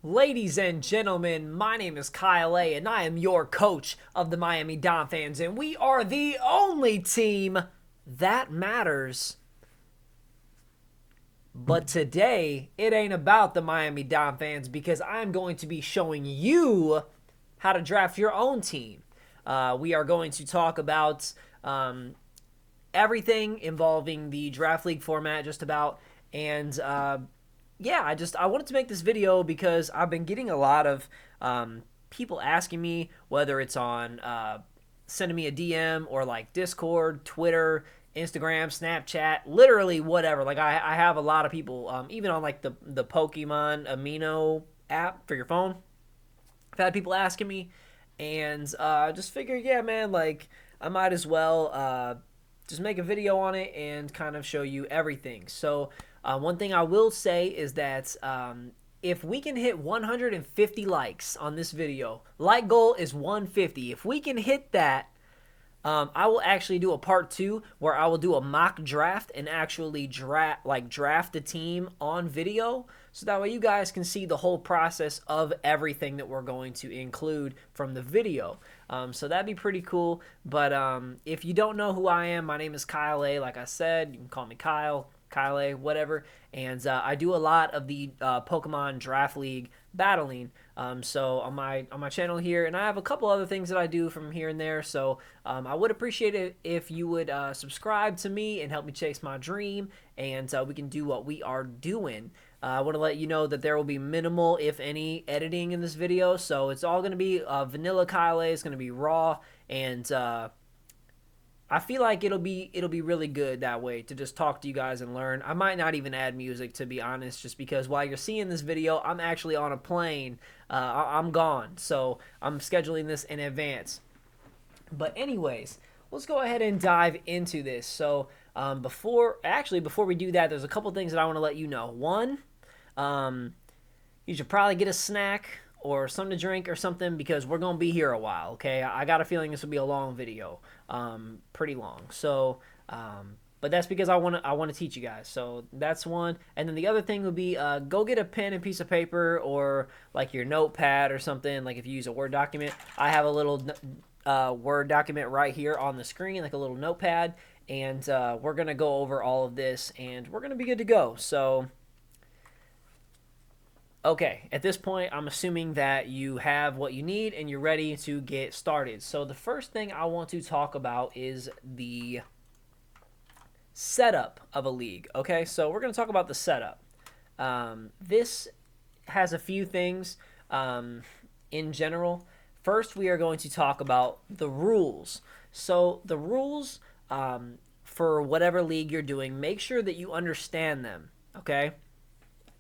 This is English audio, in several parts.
Ladies and gentlemen, my name is KyleAye, and I am your coach of the Miami Dolphins, and we are the only team that matters. But today, it ain't about the Miami Dolphins because I'm going to be showing you how to draft your own team. We are going to talk about everything involving the draft league format, just about, and yeah, I wanted to make this video because I've been getting a lot of people asking me, whether it's on sending me a DM or like Discord, Twitter, Instagram, Snapchat, literally whatever. Like I have a lot of people, even on like the Pokemon Amino app for your phone. I've had people asking me, and I just figured, yeah, man, like I might as well just make a video on it and kind of show you everything. So one thing I will say is that if we can hit 150 likes on this video, like goal is 150. If we can hit that, I will actually do a part 2 where I will do a mock draft and actually draft a team on video, so that way you guys can see the whole process of everything that we're going to include from the video. So that'd be pretty cool. But if you don't know who I am, my name is KyleAye. Like I said, you can call me KyleAye, whatever. And I do a lot of the Pokemon Draft League battling. So on my channel here, and I have a couple other things that I do from here and there. So I would appreciate it if you would subscribe to me and help me chase my dream, and we can do what we are doing. I want to let you know that there will be minimal, if any, editing in this video. So it's all going to be vanilla KyleAye. It's going to be raw, and I feel like it'll be really good that way to just talk to you guys and learn. I might not even add music, to be honest, just because while you're seeing this video, I'm actually on a plane. I'm gone, so I'm scheduling this in advance. But anyways, let's go ahead and dive into this. So before we do that, there's a couple things that I want to let you know. One, you should probably get a snack or something to drink or something, because we're going to be here a while, okay? I got a feeling this will be a long video, pretty long. So, but that's because I want to teach you guys. So that's one. And then the other thing would be go get a pen and piece of paper, or like your notepad or something. Like if you use a Word document, I have a little Word document right here on the screen, like a little notepad. And we're going to go over all of this, and we're going to be good to go. So okay, at this point, I'm assuming that you have what you need and you're ready to get started. So the first thing I want to talk about is the setup of a league. Okay, so we're going to talk about the setup. This has a few things in general. First, we are going to talk about the rules. So the rules for whatever league you're doing, make sure that you understand them, okay?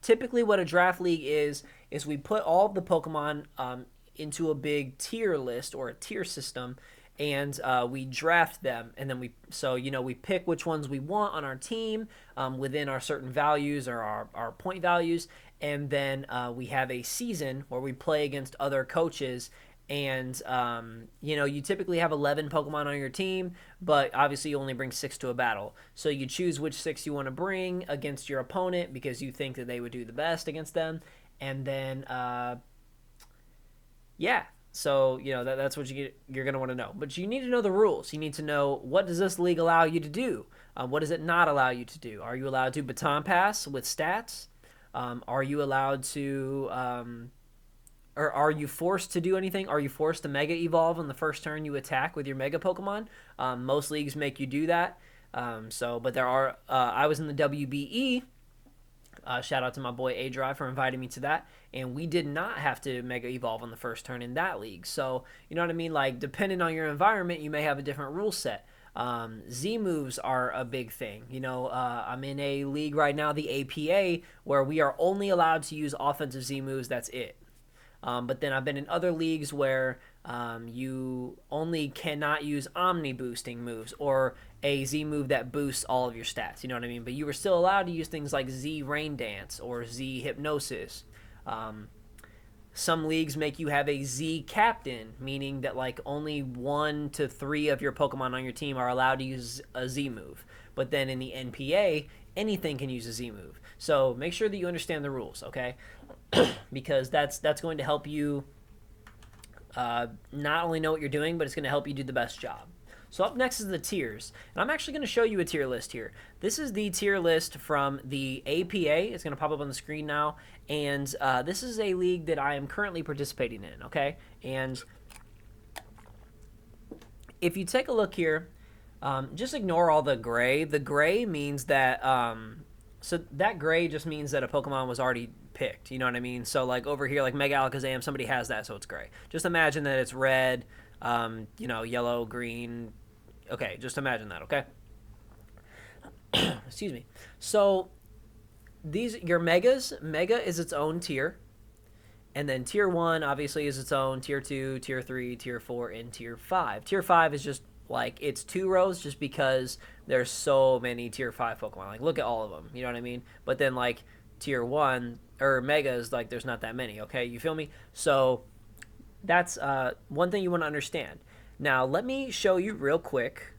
Typically what a draft league is we put all of the Pokemon into a big tier list or a tier system, and we draft them, and then we pick which ones we want on our team within our certain values or our point values, and then we have a season where we play against other coaches. And, you typically have 11 Pokemon on your team, but obviously you only bring 6 to a battle. So you choose which 6 you want to bring against your opponent because you think that they would do the best against them. And then, yeah, so, that's what you're going to want to know. But you need to know the rules. You need to know, what does this league allow you to do? What does it not allow you to do? Are you allowed to baton pass with stats? Are you allowed to... or are you forced to do anything? Are you forced to Mega Evolve on the first turn you attack with your Mega Pokemon? Most leagues make you do that. But there are... I was in the WBE. Shout out to my boy A-Drive for inviting me to that. And we did not have to Mega Evolve on the first turn in that league. So, you know what I mean? Like, depending on your environment, you may have a different rule set. Z moves are a big thing. I'm in a league right now, the APA, where we are only allowed to use offensive Z moves. That's it. But then I've been in other leagues where you only cannot use Omni boosting moves or a Z move that boosts all of your stats. You know what I mean? But you were still allowed to use things like Z Rain Dance or Z Hypnosis. Some leagues make you have a Z Captain, meaning that like only 1 to 3 of your Pokemon on your team are allowed to use a Z move. But then in the NPA, anything can use a Z move. So make sure that you understand the rules, okay? because that's going to help you not only know what you're doing, but it's going to help you do the best job. So up next is the tiers, and I'm actually going to show you a tier list here. This is the tier list from the APA. It's going to pop up on the screen now, and this is a league that I am currently participating in, okay? And if you take a look here, just ignore all the gray. The gray means that, so that gray just means that a Pokemon was already picked, you know what I mean? So like over here, like Mega Alakazam, somebody has that, so it's gray. Just imagine that it's red, you know, yellow, green. Okay, just imagine that, okay? Excuse me. So these, your Megas, Mega is its own tier. And then tier 1 obviously is its own, tier 2, tier 3, tier 4, and tier 5. Tier 5 is just like, it's 2 rows just because there's so many tier 5 Pokemon. Like, look at all of them, you know what I mean? But then, like, tier 1, or Megas, like, there's not that many, okay? You feel me? So that's one thing you want to understand. Now, let me show you real quick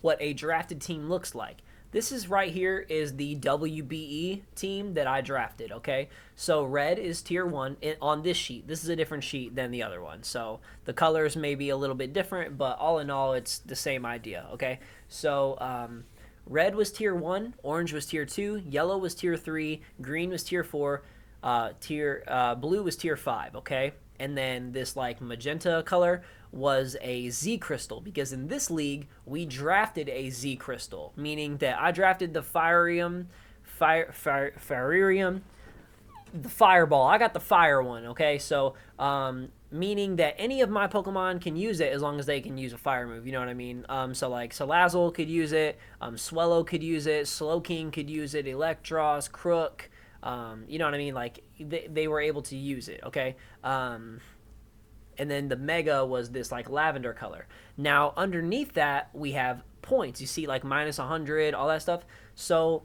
what a drafted team looks like. This is right here is the WBE team that I drafted, okay? So red is tier 1 on this sheet. This is a different sheet than the other one. So the colors may be a little bit different, but all in all, it's the same idea, okay? So red was tier 1, orange was tier 2, yellow was tier 3, green was tier 4, blue was tier 5, okay? And then this like magenta color was a Z crystal, because in this league we drafted a Z crystal, meaning that I drafted the Firium, the Fireball. I got the fire one, okay? So meaning that any of my Pokemon can use it as long as they can use a fire move, you know what I mean? So like Salazzle could use it, Swellow could use it, Slowking could use it, Electros, Crook, you know what I mean? Like they were able to use it, okay? And then the Mega was this like lavender color. Now underneath that we have points. You see like minus 100, all that stuff. So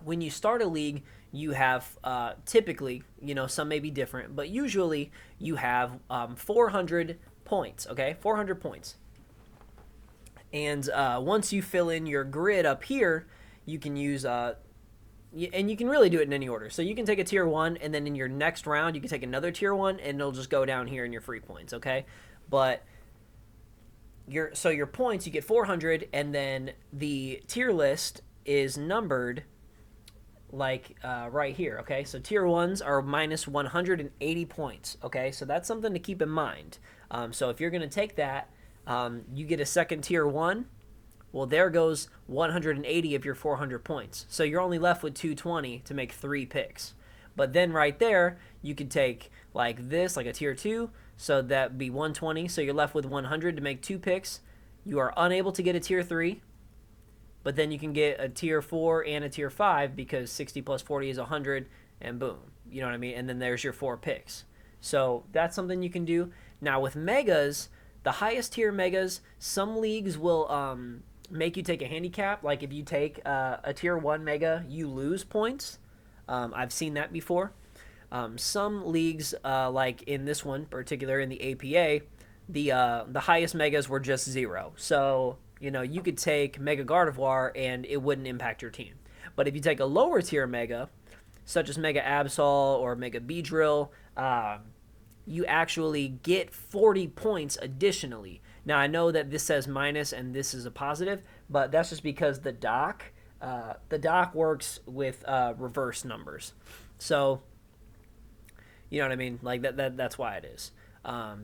when you start a league, you have typically, you know, some may be different, but usually you have 400 points, okay? 400 points. And once you fill in your grid up here, you can use and you can really do it in any order. So you can take a tier 1, and then in your next round you can take another tier 1, and it'll just go down here in your free points, okay? But your points, you get 400, and then the tier list is numbered like right here, okay? So tier 1s are minus 180 points, okay? So that's something to keep in mind. So if you're going to take that, you get a second tier 1. Well, there goes 180 of your 400 points. So you're only left with 220 to make 3 picks. But then right there, you could take like this, like a tier 2. So that'd be 120. So you're left with 100 to make 2 picks. You are unable to get a tier 3. But then you can get a tier 4 and a tier 5 because 60 plus 40 is 100, and boom. You know what I mean? And then there's your 4 picks. So that's something you can do. Now with Megas, the highest tier Megas, some leagues will make you take a handicap. Like if you take a tier 1 Mega, you lose points. I've seen that before. Some leagues, like in this one particular, in the APA, the highest Megas were just 0. So, you know, you could take Mega Gardevoir and it wouldn't impact your team. But if you take a lower tier Mega, such as Mega Absol or Mega Beedrill, you actually get 40 points additionally. Now, I know that this says minus and this is a positive, but that's just because the doc works with reverse numbers. So, you know what I mean? Like that's why it is.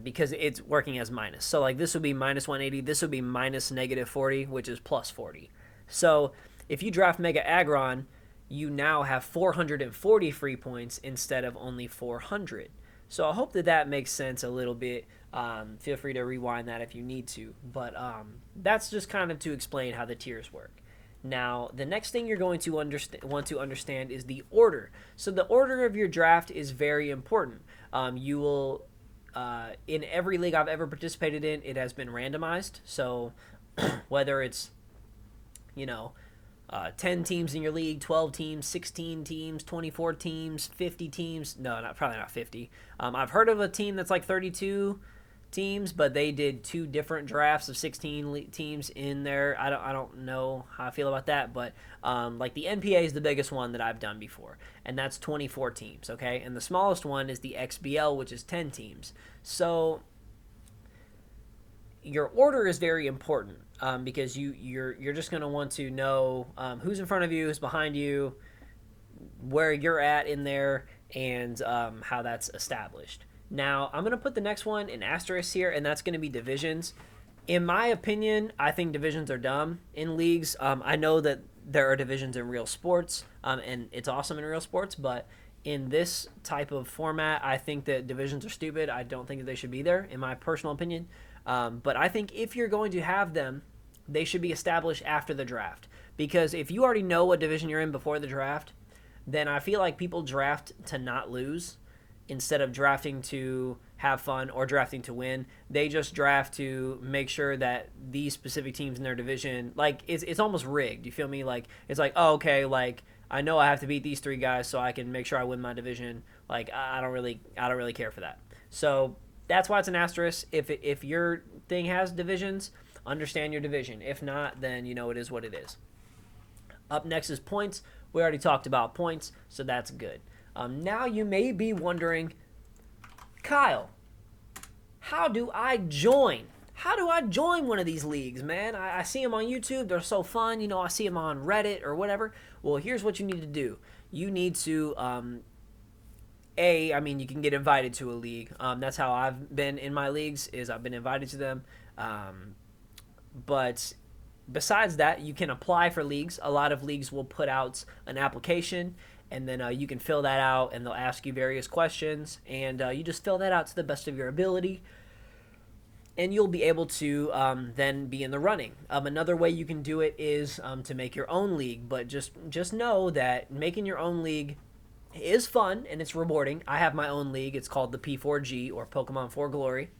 Because it's working as minus. So, like, this would be minus 180. This would be minus negative 40, which is plus 40. So, if you draft Mega Aggron, you now have 440 free points instead of only 400. So, I hope that makes sense a little bit. Feel free to rewind that if you need to. But that's just kind of to explain how the tiers work. Now, the next thing you're going to want to understand is the order. So, the order of your draft is very important. You will... in every league I've ever participated in, it has been randomized. So whether it's, you know, 10 teams in your league, 12 teams, 16 teams, 24 teams, 50 teams. No, probably not 50. I've heard of a team that's like 32 teams, but they did 2 different drafts of 16 teams in there. I don't know how I feel about that, but like the NPA is the biggest one that I've done before, and that's 24 teams, okay? And the smallest one is the XBL, which is 10 teams. So your order is very important, because you're just going to want to know who's in front of you, who's behind you, where you're at in there, and how that's established. Now, I'm going to put the next one in asterisk here, and that's going to be divisions. In my opinion, I think divisions are dumb in leagues. I know that there are divisions in real sports, and it's awesome in real sports, but in this type of format, I think that divisions are stupid. I don't think that they should be there, in my personal opinion. But I think if you're going to have them, they should be established after the draft. Because if you already know what division you're in before the draft, then I feel like people draft to not lose instead of drafting to have fun or drafting to win. They just draft to make sure that these specific teams in their division, like, it's almost rigged. You feel me? Like, it's like, oh, okay, like, I know I have to beat these 3 guys so I can make sure I win my division. Like, I don't really care for that. So that's why it's an asterisk. If your thing has divisions, understand your division. If not, then you know it is what it is. Up next is points. We already talked about points, so that's good. Now you may be wondering, Kyle, how do I join? How do I join one of these leagues, man? I see them on YouTube. They're so fun. You know, I see them on Reddit or whatever. Well, here's what you need to do. You need to, I mean, you can get invited to a league. That's how I've been in my leagues, is I've been invited to them. But besides that, you can apply for leagues. A lot of leagues will put out an application, and then you can fill that out, and they'll ask you various questions, and you just fill that out to the best of your ability, and you'll be able to then be in the running. Another way you can do it is to make your own league, but just know that making your own league is fun, and it's rewarding. I have my own league. It's called the P4G, or Pokemon 4 Glory.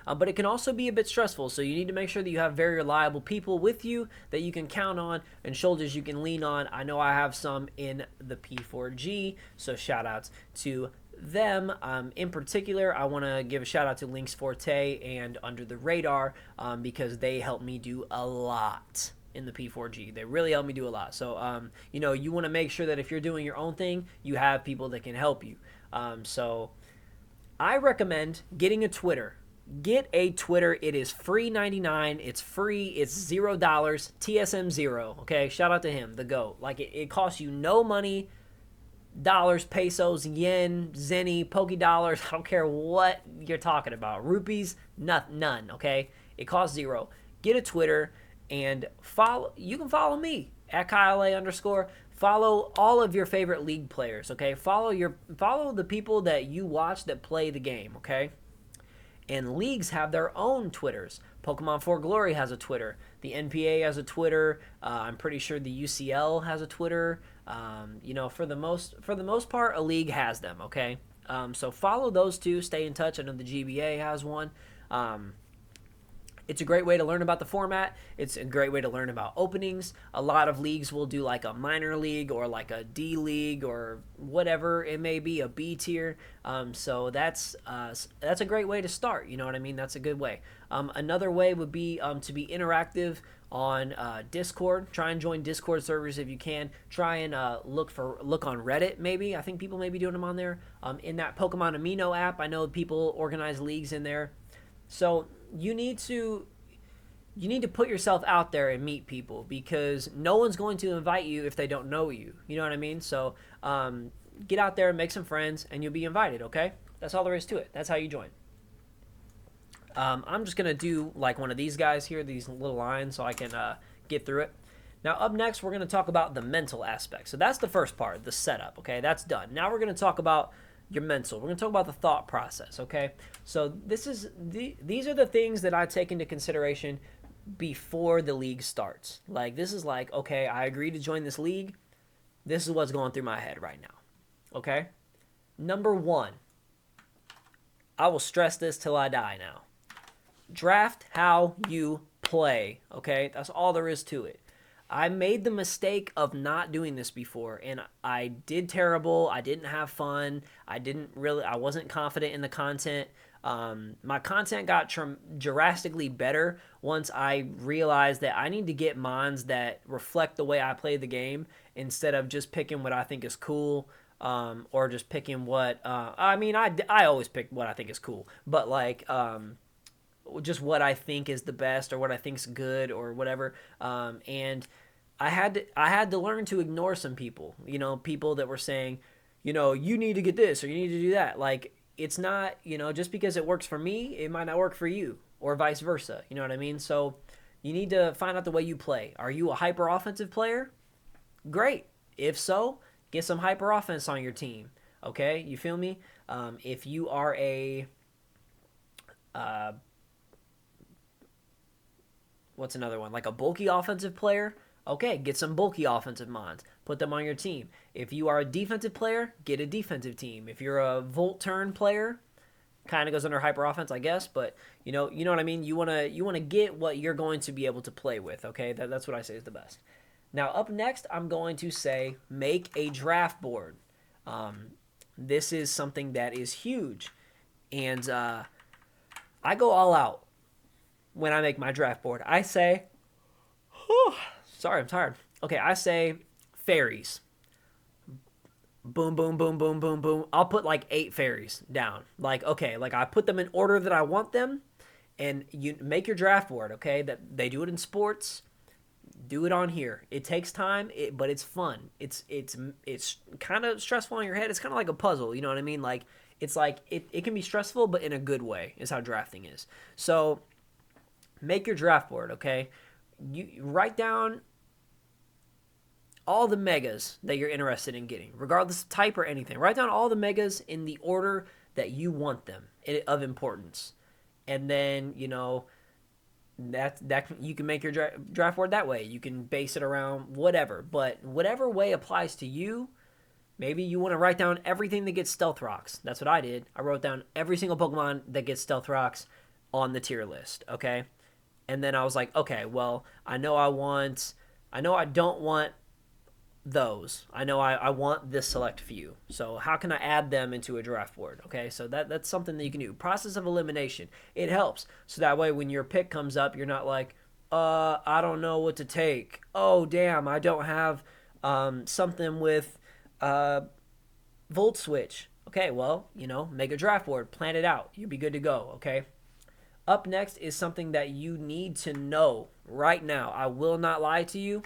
But it can also be a bit stressful, so you need to make sure that you have very reliable people with you that you can count on and shoulders you can lean on. I know I have some in the P4G, so shout outs to them. In particular, I want to give a shout out to Lynx Forte and Under the Radar, because they helped me do a lot in the P4G. They really helped me do a lot. So, you know, you want to make sure that if you're doing your own thing, you have people that can help you. So I recommend getting a Twitter. Get a Twitter. It is free 99. It's free. It's $0. TSM0. Okay, shout out to him, the GOAT. Like, it costs you no money. Dollars, pesos, yen, zenny, poke dollars. I don't care what you're talking about. Rupees, none. Okay, it costs $0. Get a Twitter and follow. You can follow me at KyleAye_. Follow all of your favorite league players. Okay, follow the people that you watch that play the game. Okay. And leagues have their own Twitters. Pokemon 4 Glory has a Twitter. The NPA has a Twitter. I'm pretty sure the UCL has a Twitter. You know, for the most part, a league has them. Okay, so follow those two. Stay in touch. I know the GBA has one. It's a great way to learn about the format. It's a great way to learn about openings. A lot of leagues will do like a minor league or like a D league or whatever it may be, a B tier. So that's a great way to start. You know what I mean? That's a good way. Another way would be to be interactive on Discord. Try and join Discord servers if you can. Try and look on Reddit maybe. I think people may be doing them on there. In that Pokemon Amino app, I know people organize leagues in there. So you need to put yourself out there and meet people, because no one's going to invite you if they don't know you. You know what I mean? So get out there and make some friends, and you'll be invited, okay? That's all there is to it. That's how you join. I'm just going to do like one of these guys here, these little lines, so I can get through it. Now, up next, we're going to talk about the mental aspect. So that's the first part, the setup, okay? That's done. Now we're going to talk about your mental. We're going to talk about the thought process, okay? So these are the things that I take into consideration before the league starts. Like, this is like, okay, I agreed to join this league. This is what's going through my head right now, okay? Number 1, I will stress this till I die now. Draft how you play, okay? That's all there is to it. I made the mistake of not doing this before, and I did terrible. I didn't have fun. I wasn't confident in the content. My content got drastically better once I realized that I need to get mons that reflect the way I play the game instead of just picking what I think is cool, or just picking what I always pick what I think is cool, but like just what I think is the best or what I think's good or whatever. And I had to learn to ignore some people, people that were saying, you need to get this or you need to do that. Like, it's not, just because it works for me, it might not work for you, or vice versa. You know what I mean? So you need to find out the way you play. Are you a hyper offensive player? Great. If so, get some hyper offense on your team. Okay, you feel me? If you are a what's another one? Like a bulky offensive player? Okay, get some bulky offensive mons. Put them on your team. If you are a defensive player, get a defensive team. If you're a volt turn player, kind of goes under hyper offense, I guess, but you know what I mean? You want to get what you're going to be able to play with, okay? That's what I say is the best. Now, up next, I'm going to say make a draft board. This is something that is huge, and I go all out when I make my draft board. I say, sorry, I'm tired. Okay, I say fairies. Boom, boom, boom, boom, boom, boom. I'll put like 8 fairies down. Like, okay, like I put them in order that I want them, and you make your draft board, okay? That they do it in sports. Do it on here. It takes time, but it's fun. It's kind of stressful on your head. It's kind of like a puzzle, you know what I mean? Like, it's like it can be stressful, but in a good way is how drafting is. So make your draft board, okay? You write down all the megas that you're interested in getting, regardless of type or anything. Write down all the megas in the order that you want them of importance. And then, that you can make your draft board that way. You can base it around whatever, but whatever way applies to you. Maybe you want to write down everything that gets stealth rocks. That's what I did. I wrote down every single Pokemon that gets stealth rocks on the tier list, okay? And then I was like, okay, well, I know I don't want those. I know I want this select few. So how can I add them into a draft board? Okay, so that's something that you can do. Process of elimination. It helps. So that way when your pick comes up, you're not like, I don't know what to take. Oh, damn, I don't have something with Volt Switch. Okay, well, make a draft board. Plan it out. You'll be good to go, okay? Up next is something that you need to know right now. I will not lie to you.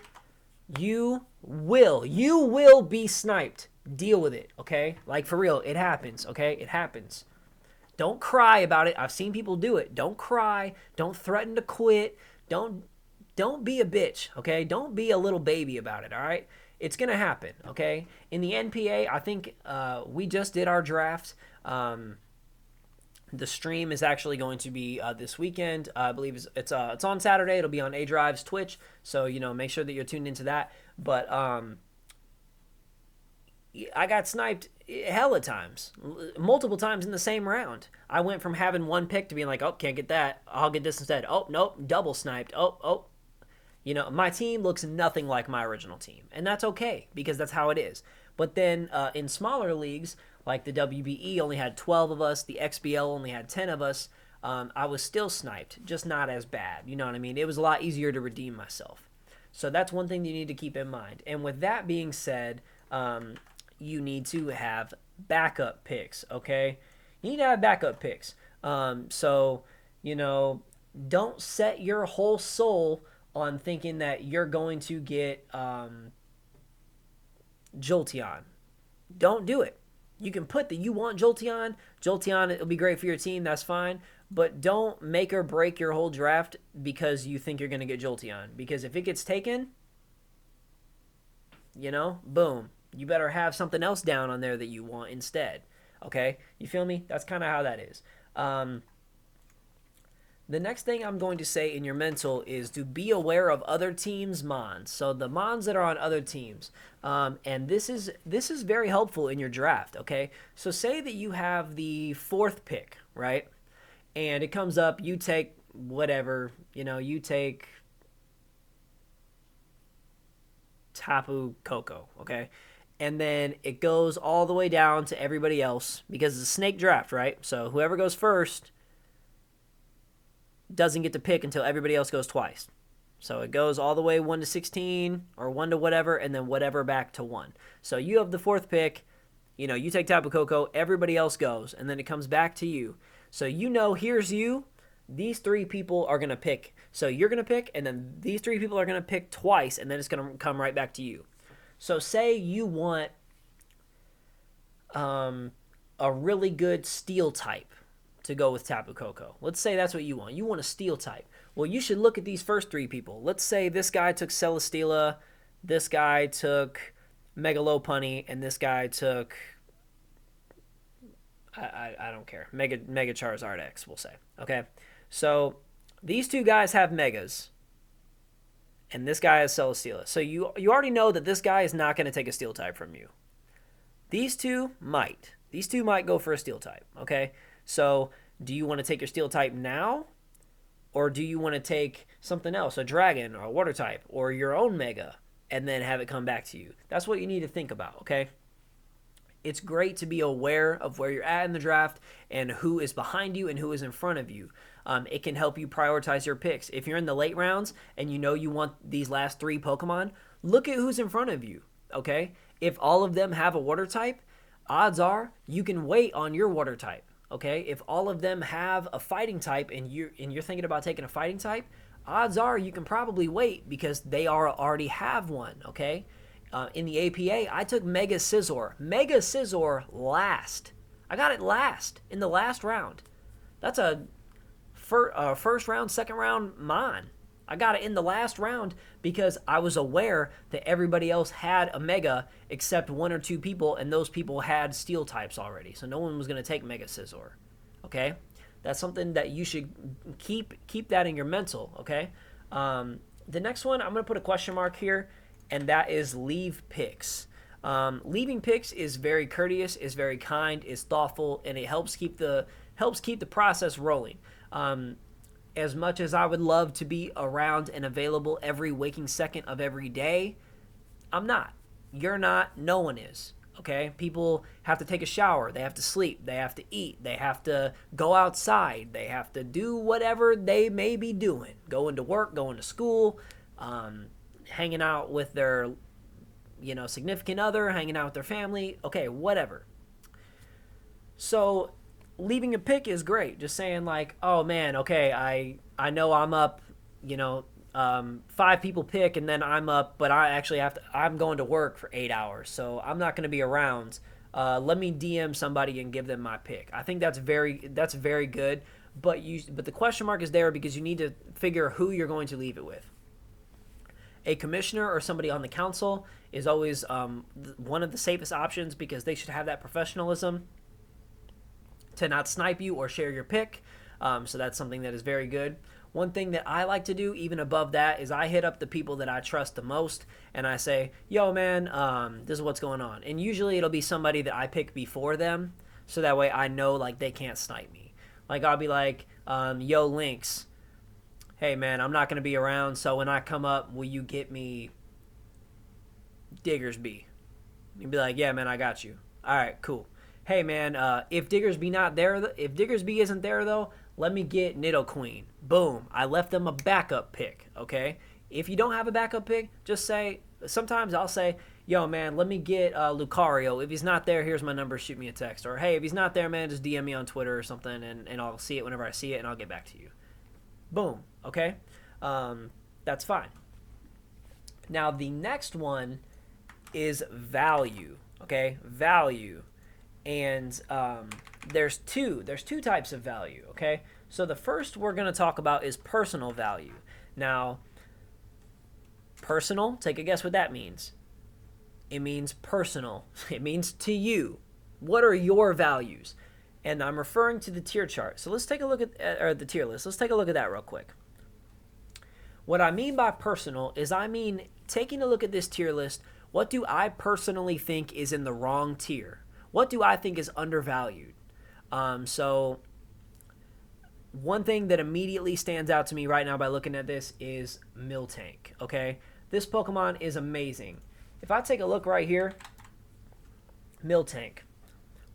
You will be sniped. Deal with it, okay? Like, for real, it happens, okay? It happens. Don't cry about it. I've seen people do it. Don't cry. Don't threaten to quit. Don't be a bitch, okay? Don't be a little baby about it, all right? It's going to happen, okay? In the NPA, I think we just did our draft. The stream is actually going to be this weekend. I believe it's on Saturday. It'll be on A Drive's Twitch, so make sure that you're tuned into that. But I got sniped hella times, multiple times in the same round. I went from having one pick to being like, oh, can't get that. I'll get this instead. Oh, nope, double sniped. Oh. My team looks nothing like my original team, and that's okay because that's how it is. But then in smaller leagues, like the WBE only had 12 of us, the XBL only had 10 of us, I was still sniped, just not as bad. You know what I mean? It was a lot easier to redeem myself. So that's one thing you need to keep in mind. And with that being said, you need to have backup picks, okay? You need to have backup picks. So, don't set your whole soul on thinking that you're going to get Jolteon. Don't do it. You can put that you want Jolteon. Jolteon, it'll be great for your team. That's fine. But don't make or break your whole draft because you think you're going to get Jolteon. Because if it gets taken, boom. You better have something else down on there that you want instead. Okay? You feel me? That's kind of how that is. The next thing I'm going to say in your mental is to be aware of other teams' mons. So the mons that are on other teams. And this is very helpful in your draft, okay? So say that you have the 4th pick, right? And it comes up, you take whatever, you take Tapu Koko, okay? and then it goes all the way down to everybody else because it's a snake draft, right? So whoever goes first doesn't get to pick until everybody else goes twice. So it goes all the way 1 to 16 or 1 to whatever, and then whatever back to 1. So you have the 4th pick. You take Tapu Koko, everybody else goes, and then it comes back to you. So here's you. These 3 people are going to pick. So you're going to pick, and then these 3 people are going to pick twice, and then it's going to come right back to you. So say you want a really good steel type to go with Tapu Koko. Let's say that's what you want. You want a steel type. Well, you should look at these first 3 people. Let's say this guy took Celesteela, this guy took Mega Lopunny, and this guy took I don't care. Mega Charizard X, we'll say. Okay. So these 2 guys have Megas, and this guy has Celesteela. So you already know that this guy is not going to take a steel type from you. These 2 might. These 2 might go for a steel type. Okay. So do you want to take your steel type now? Or do you want to take something else, a dragon or a water type or your own Mega, and then have it come back to you? That's what you need to think about, okay? It's great to be aware of where you're at in the draft and who is behind you and who is in front of you. It can help you prioritize your picks. If you're in the late rounds and you know you want these last 3 Pokemon, look at who's in front of you, okay? If all of them have a water type, odds are you can wait on your water type. Okay, if all of them have a fighting type and you're thinking about taking a fighting type, odds are you can probably wait because they already have one. Okay, in the APA, I took Mega Scizor. Mega Scizor last. I got it last in the last round. That's a first round, second round Mon. I got it in the last round because I was aware that everybody else had a Mega except 1 or 2 people, and those people had Steel types already. So no one was going to take Mega Scizor. Okay? That's something that you should keep that in your mental, okay? The next one, I'm going to put a question mark here, and that is leave Pics. Leaving Pics is very courteous, is very kind, is thoughtful, and it helps keep the process rolling. As much as I would love to be around and available every waking second of every day, I'm not. You're not. No one is. Okay? People have to take a shower. They have to sleep. They have to eat. They have to go outside. They have to do whatever they may be doing. Going to work, going to school, hanging out with their, significant other, hanging out with their family. Okay, whatever. So leaving a pick is great. Just saying like, oh man, okay, I know I'm up, 5 people pick and then I'm up, but I actually I'm going to work for 8 hours, so I'm not going to be around. Let me DM somebody and give them my pick. I think that's very good, but the question mark is there because you need to figure who you're going to leave it with. A commissioner or somebody on the council is always one of the safest options because they should have that professionalism to not snipe you or share your pick. So that's something that is very good. One thing that I like to do, even above that, is I hit up the people that I trust the most, and I say, yo, man, this is what's going on. And usually it'll be somebody that I pick before them, so that way I know, like, they can't snipe me. Like, I'll be like, yo, Lynx, hey, man, I'm not going to be around, so when I come up, will you get me Diggersby? You'd be like, yeah, man, I got you. All right, cool. Hey, man, if Diggersby isn't there, though, let me get Nidoqueen. Boom. I left them a backup pick, okay? If you don't have a backup pick, just say, sometimes I'll say, yo, man, let me get Lucario. If he's not there, here's my number. Shoot me a text. Or, hey, if he's not there, man, just DM me on Twitter or something, and I'll see it whenever I see it, and I'll get back to you. Boom, okay? That's fine. Now, the next one is value, okay? Value. And there's two types of value, okay? So the first we're going to talk about is personal value. Now, personal, take a guess what that means. It means personal. It means to you. What are your values? And I'm referring to the tier chart. So let's take a look at or the tier list. Let's take a look at that real quick. What I mean by personal is I mean taking a look at this tier list, what do I personally think is in the wrong tier? What do I think is undervalued? So one thing that immediately stands out to me right now by looking at this is Miltank, okay? This Pokemon is amazing. If I take a look right here, Miltank.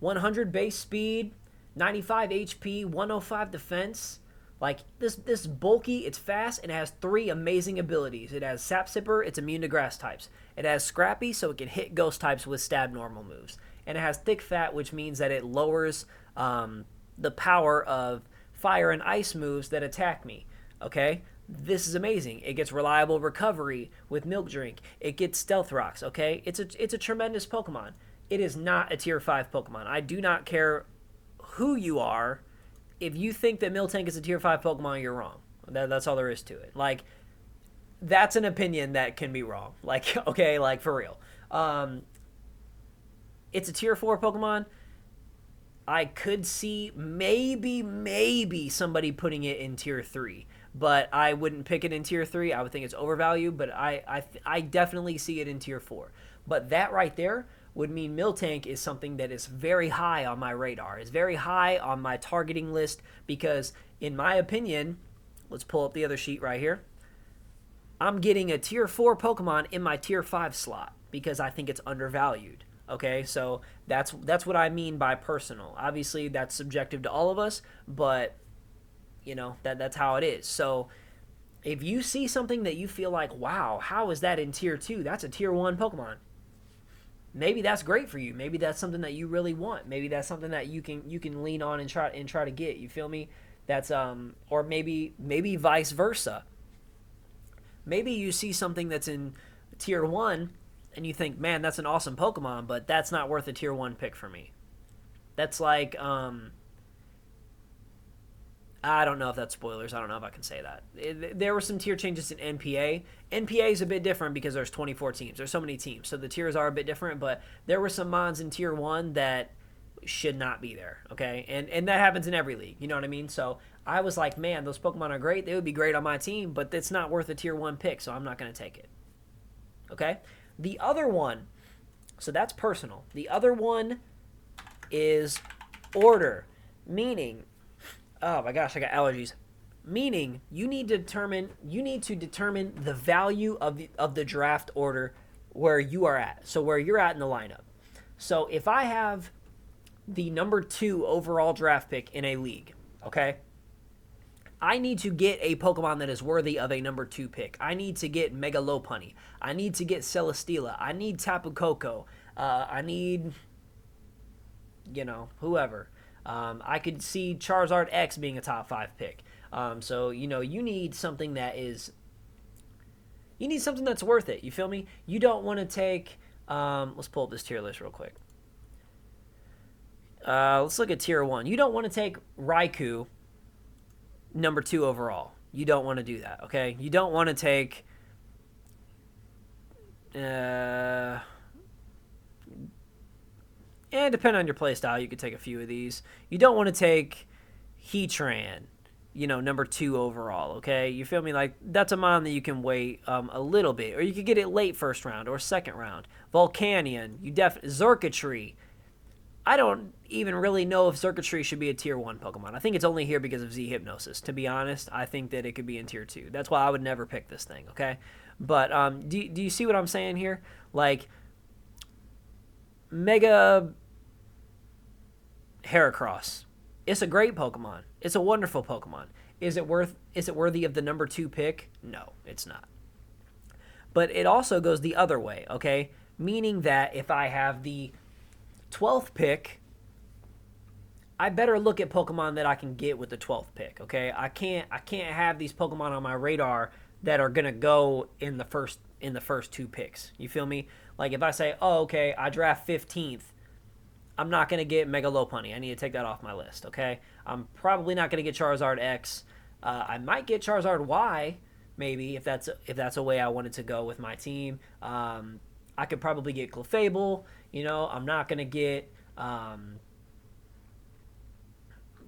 100 base speed, 95 HP, 105 defense. Like, this bulky, it's fast, and it has 3 amazing abilities. It has Sap Sipper, it's immune to grass types. It has Scrappy, so it can hit ghost types with stab normal moves. And it has Thick Fat, which means that it lowers the power of fire and ice moves that attack me. Okay? This is amazing. It gets reliable recovery with Milk Drink. It gets Stealth Rocks, okay? It's a tremendous Pokemon. It is not a tier 5 Pokemon. I do not care who you are. If you think that Miltank is a tier 5 Pokemon, you're wrong. That's all there is to it. Like, that's an opinion that can be wrong. Like, okay, like, for real. It's a tier 4 Pokemon. I could see maybe somebody putting it in tier 3. But I wouldn't pick it in tier 3. I would think it's overvalued, but I definitely see it in tier 4. But that right there would mean Miltank is something that is very high on my radar. It's very high on my targeting list because, in my opinion, let's pull up the other sheet right here. I'm getting a tier 4 Pokemon in my tier 5 slot because I think it's undervalued. Okay, so that's what I mean by personal. Obviously, that's subjective to all of us, but you know, that's how it is. So if you see something that you feel like, wow, how is that in tier 2? That's a tier 1 Pokemon. Maybe that's great for you. Maybe that's something that you really want. Maybe that's something that you can lean on and try to get. You feel me? That's or maybe vice versa. Maybe you see something that's in tier 1 and you think, man, that's an awesome Pokemon, but that's not worth a tier 1 pick for me. That's like I don't know if that's spoilers. I don't know if I can say that. There were some tier changes in NPA. NPA is a bit different because there's 24 teams. There's so many teams. So the tiers are a bit different, but there were some mons in tier 1 that should not be there, okay? And that happens in every league, you know what I mean? So I was like, man, those Pokemon are great. They would be great on my team, but it's not worth a tier 1 pick, so I'm not going to take it, okay? The other one, so that's personal. The other one is order, meaning... Oh my gosh, I got allergies. Meaning, you need to determine the value of the draft order where you are at. So where you're at in the lineup. So if I have the number 2 overall draft pick in a league, okay? I need to get a Pokemon that is worthy of a number 2 pick. I need to get Mega Lopunny. I need to get Celesteela. I need Tapu Koko. I need, you know, whoever. I could see Charizard X being a top 5 pick. So, you know, you need something that's worth it. You feel me? You don't want to take, let's pull up this tier list real quick. Let's look at tier 1. You don't want to take Raikou number 2 overall. You don't want to do that, okay? You don't want to take, and depending on your playstyle, you could take a few of these. You don't want to take Heatran, you know, number 2 overall, okay? You feel me? Like, that's a mon that you can wait a little bit. Or you could get it late first round or second round. Volcanion, Xurkitree. I don't even really know if Xurkitree should be a tier 1 Pokemon. I think it's only here because of Z Hypnosis. To be honest, I think that it could be in tier 2. That's why I would never pick this thing, okay? But do you see what I'm saying here? Like, Mega Heracross. It's a great Pokemon. It's a wonderful Pokemon. Is it worthy of the number 2 pick? No, it's not. But it also goes the other way, okay? Meaning that if I have the 12th pick, I better look at Pokemon that I can get with the 12th pick, okay? I can't have these Pokemon on my radar that are going to go in the first 2 picks. You feel me? Like if I say, "Oh, okay, I draft 15th." I'm not going to get Mega Lopunny. I need to take that off my list, okay? I'm probably not going to get Charizard X. I might get Charizard Y, maybe, if that's a way I wanted to go with my team. I could probably get Clefable. You know, I'm not going to get,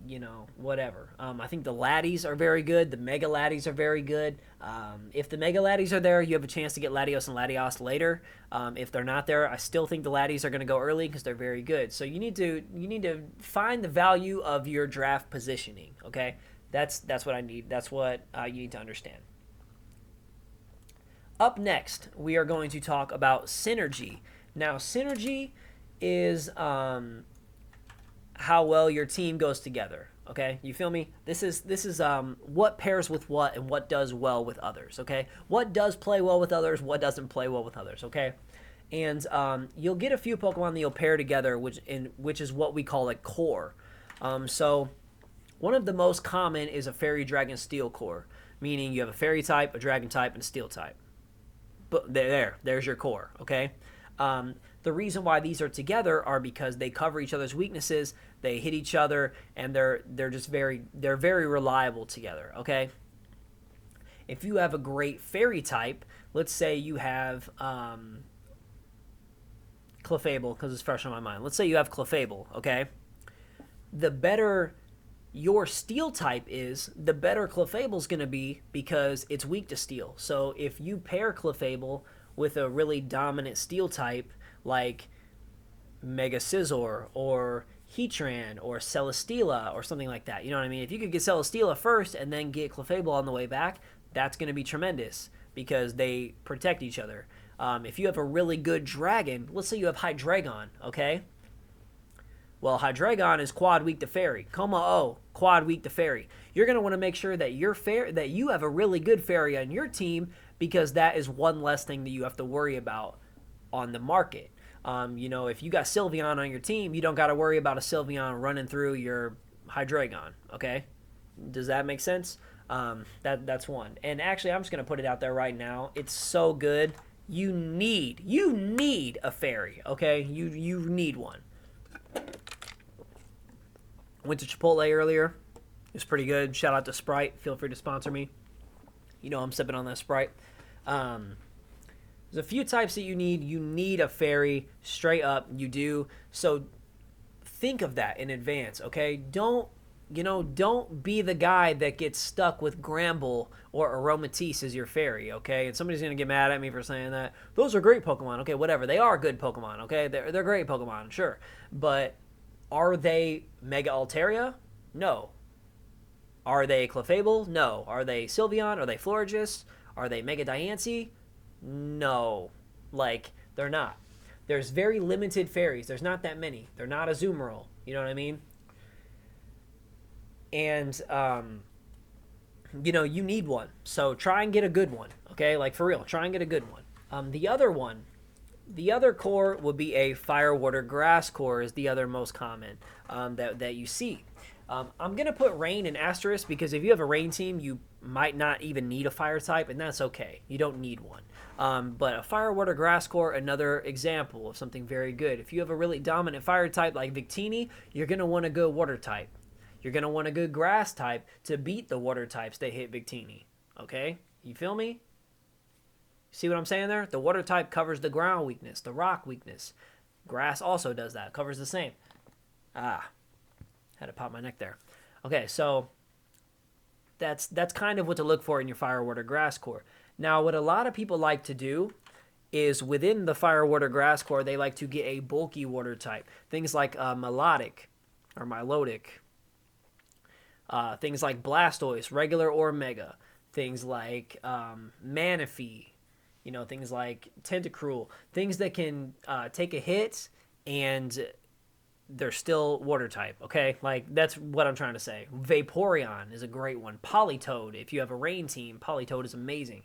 you know, whatever. I think the Laddies are very good. The Mega Laddies are very good. If the Mega Laddies are there, you have a chance to get Latios and Latios later. If they're not there, I still think the Laddies are going to go early because they're very good. So you need to find the value of your draft positioning. Okay, that's what I need. That's what you need to understand. Up next, we are going to talk about Synergy. Now, Synergy is how well your team goes together. Okay, you feel me? This is what pairs with what and what does well with others. Okay, what does play well with others, what doesn't play well with others. Okay, and you'll get a few Pokemon that you'll pair together, which is what we call a core. So one of the most common is a Fairy Dragon Steel core, meaning you have a Fairy type, a Dragon type, and a Steel type. But there's your core. Okay. The reason why these are together are because they cover each other's weaknesses, they hit each other, and they're just very reliable together. Okay. If you have a great Fairy type, let's say you have Clefable, because it's fresh on my mind. Let's say you have Clefable. Okay. The better your Steel type is, the better Clefable's going to be because it's weak to Steel. So if you pair Clefable with a really dominant Steel type like Mega Scizor or Heatran or Celesteela or something like that, you know what I mean? If you could get Celesteela first and then get Clefable on the way back, that's going to be tremendous because they protect each other. If you have a really good Dragon, let's say you have Hydreigon, okay? Well, Hydreigon is quad weak to Fairy. Como-O, quad weak to Fairy. You're going to want to make sure that that you have a really good Fairy on your team because that is one less thing that you have to worry about on the market. If you got Sylveon on your team, you don't got to worry about a Sylveon running through your Hydreigon, okay? Does that make sense? That's one. And actually, I'm just going to put it out there right now. It's so good. You need a Fairy, okay? You need one. Went to Chipotle earlier. It was pretty good. Shout out to Sprite. Feel free to sponsor me. You know I'm sipping on that Sprite. There's a few types that you need. You need a Fairy. Straight up, you do. So think of that in advance, okay? Don't be the guy that gets stuck with Gramble or Aromatisse as your Fairy, okay? And somebody's going to get mad at me for saying that. Those are great Pokemon, okay? Whatever. They are good Pokemon, okay? They're great Pokemon, sure. But are they Mega Altaria? No. Are they Clefable? No. Are they Sylveon? Are they Florges? Are they Mega Diancie? No. They're not. There's very limited Fairies. There's not that many. They're not a Azumarill. You know what I mean? And, you need one. So try and get a good one, okay? For real, try and get a good one. The other core would be a Fire, Water, Grass core is the other most common that you see. I'm going to put Rain in asterisk because if you have a Rain team, you might not even need a Fire type, and that's okay. You don't need one. But a Fire, Water, Grass core, another example of something very good. If you have a really dominant Fire type like Victini, you're going to want a good Water type. You're going to want a good Grass type to beat the Water types that hit Victini. Okay? You feel me? See what I'm saying there? The Water type covers the ground weakness, the rock weakness. Grass also does that, covers the same. Had to pop my neck there. Okay, so that's kind of what to look for in your Fire, Water, Grass core. Now, what a lot of people like to do is within the Fire, Water, Grass core, they like to get a bulky Water type. Things like Milotic or Milotic. Things like Blastoise, regular or Mega. Things like Manaphy. Things like Tentacruel. Things that can take a hit and they're still Water type, okay? That's what I'm trying to say. Vaporeon is a great one. Politoed, if you have a Rain team, Politoed is amazing.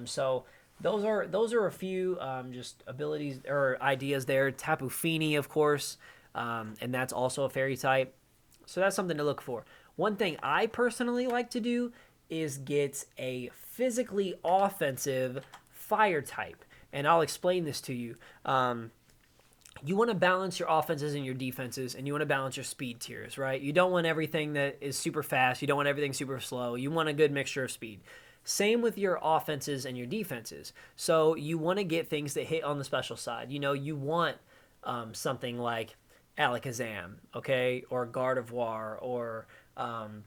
So those are a few just abilities or ideas there. Tapu Fini, of course, and that's also a Fairy type. So that's something to look for. One thing I personally like to do is get a physically offensive Fire type, and I'll explain this to you. You want to balance your offenses and your defenses, and you want to balance your speed tiers, right? You don't want everything that is super fast. You don't want everything super slow. You want a good mixture of speed. Same with your offenses and your defenses. So you want to get things that hit on the special side. You want something like Alakazam, okay, or Gardevoir, or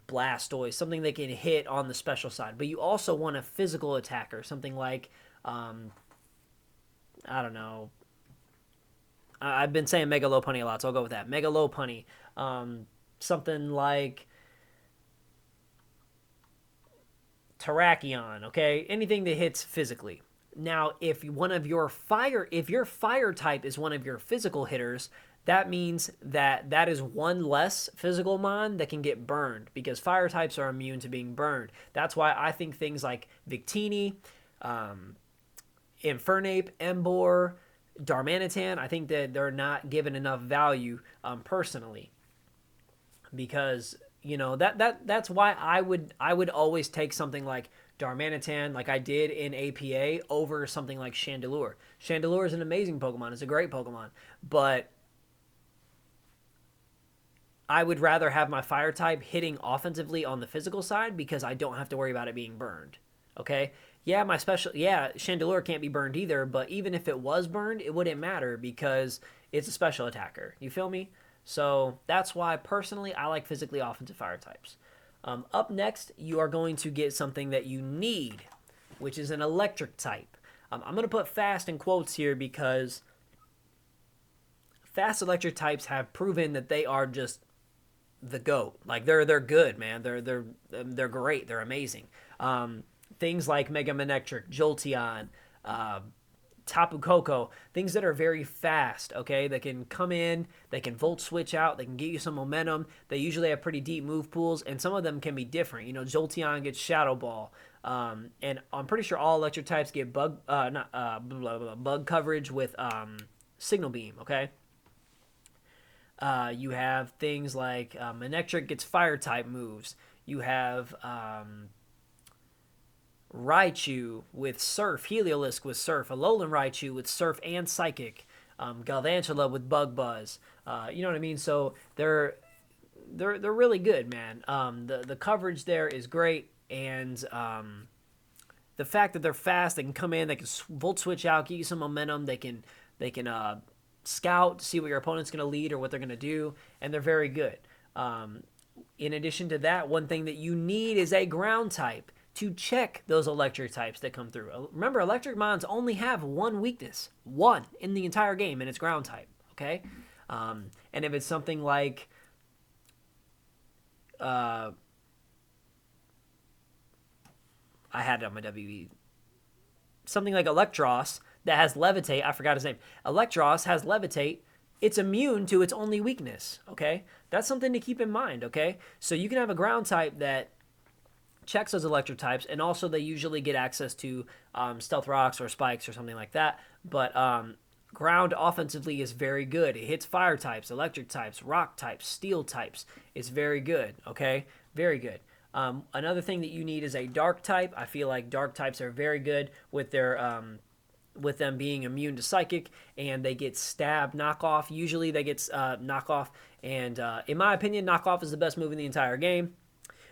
Blastoise, something that can hit on the special side. But you also want a physical attacker, something like, I don't know. I've been saying Mega Lopunny a lot, so I'll go with that. Mega Lopunny. Something like Terrakion, okay? Anything that hits physically. Now, if your fire type is one of your physical hitters, that means that that is one less physical mon that can get burned because fire types are immune to being burned. That's why I think things like Victini, Infernape, Embor, Darmanitan, I think that they're not given enough value personally, because that's why I would always take something like Darmanitan, like I did in APA, over something like Chandelure. Chandelure is an amazing Pokemon. It's a great Pokemon, but I would rather have my fire type hitting offensively on the physical side because I don't have to worry about it being burned. Okay? Yeah, Chandelure can't be burned either, but even if it was burned, it wouldn't matter because it's a special attacker. You feel me? So that's why personally I like physically offensive fire types. Up next, you are going to get something that you need, which is an electric type. I'm going to put fast in quotes here because fast electric types have proven that they are just the GOAT. Like they're good, man. They're great. They're amazing. Things like Mega Manectric, Jolteon, Tapu Koko, things that are very fast, okay? That can come in, they can volt switch out, they can get you some momentum. They usually have pretty deep move pools, and some of them can be different. Jolteon gets Shadow Ball, and I'm pretty sure all electric types get bug coverage with Signal Beam, okay? You have things like Manectric gets fire type moves. You have Raichu with Surf, Heliolisk with Surf, Alolan Raichu with Surf and Psychic, Galvantula with Bug Buzz. You know what I mean? So they're really good, man. The coverage there is great, and the fact that they're fast, they can come in, they can volt switch out, get you some momentum. They can scout, see what your opponent's going to lead or what they're going to do, and they're very good. In addition to that, one thing that you need is a ground type to check those electric types that come through. Remember, electric mons only have one weakness, one in the entire game, and it's ground type, okay? And if it's something like I had it on my WE, something like Electros that has Levitate, I forgot his name. Electros has Levitate. It's immune to its only weakness, okay? That's something to keep in mind, okay? So you can have a ground type that checks those electric types, and also they usually get access to Stealth Rocks or Spikes or something like that. But ground offensively is very good. It hits fire types, electric types, rock types, steel types. It's very good, okay? Very good. Another thing that you need is a dark type. I feel like dark types are very good with their with them being immune to psychic, and they get stab knockoff. Usually they get knockoff, and in my opinion, knockoff is the best move in the entire game,